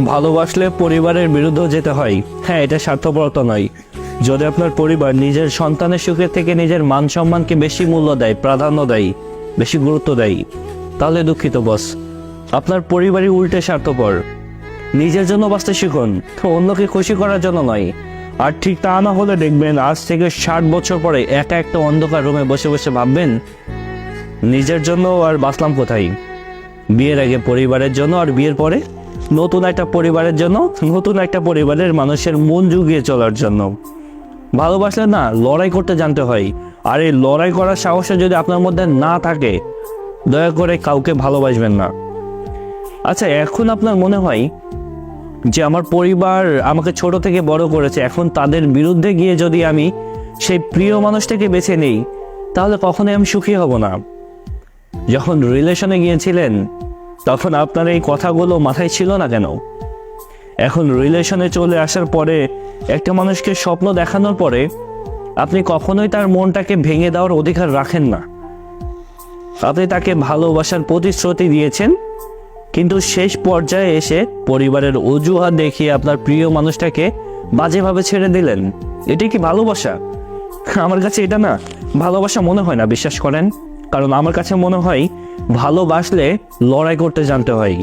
ভালোবাসলে পরিবারের বিরুদ্ধেও যেতে হয়। হ্যাঁ, এটা স্বার্থপরতা নয়। যদি আপনার পরিবার নিজের সন্তানের সুখের থেকে নিজের মান সম্মানকে বেশি মূল্য দেয়, প্রাধান্য দেয়, বেশি গুরুত্ব দেয়, তাহলে দুঃখিত বস, আপনার পরিবারই উল্টে স্বার্থপর। নিজের জন্য বাঁচতে শিখুন, তো অন্যকে খুশি করার জন্য নয়। আর ঠিক তা না হলে দেখবেন আজ থেকে 60 বছর পরে একা একটা অন্ধকার রুমে বসে বসে ভাববেন, নিজের জন্য আর বাঁচলাম কোথায়। বিয়ের আগে পরিবারের জন্য, আর বিয়ের পরে নতুন একটা পরিবারের জন্য, নতুন একটা পরিবারের মানুষের মন জুগিয়ে চলার জন্য। ভালোবাসলে না, লড়াই করতে জানতে হয়। আর এই লড়াই করার সাহসটা যদি আপনার মধ্যে না থাকে, দয়া করে কাউকে ভালোবাসবেন না। আচ্ছা, এখন আপনার মনে হয় যে আমার পরিবার আমাকে ছোট থেকে বড় করেছে, এখন তাদের বিরুদ্ধে গিয়ে যদি আমি সেই প্রিয় মানুষটাকে বেছে নেই, তাহলে কখনোই আমি সুখী হব না। যখন রিলেশনে গিয়েছিলেন তখন আপনার এই কথাগুলো মাথায় ছিল না কেন? এখন রিলেশনে চলে আসার পরে একটা মানুষকে স্বপ্ন দেখানোর পরে আপনি কখনোই তার মনটাকে ভেঙে দেওয়ার অধিকার রাখেন না। আপনি তাকে ভালোবাসার প্রতিশ্রুতি দিয়েছেন, কিন্তু শেষ পর্যায়ে এসে পরিবারের অজুহাত দেখিয়ে আপনার প্রিয় মানুষটাকে বাজেভাবে ছেড়ে দিলেন। এটাই কি ভালোবাসা? আমার কাছে এটা না ভালোবাসা মনে হয় না, বিশ্বাস করেন। কারণ আমার কাছে মনে হয় ভালোবাসলে লড়াই করতে জানতে হয়।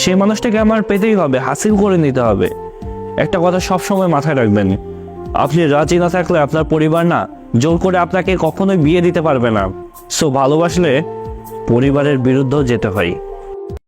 সেই মানুষটাকে আমার পেতেই হবে, হাসিল করে নিতে হবে। একটা কথা সবসময় মাথায় রাখবেন, আপনি রাজি না থাকলে আপনার পরিবার না জোর করে আপনাকে কখনোই বিয়ে দিতে পারবে না। সো ভালোবাসলে পরিবারের বিরুদ্ধেও যেতে হয়।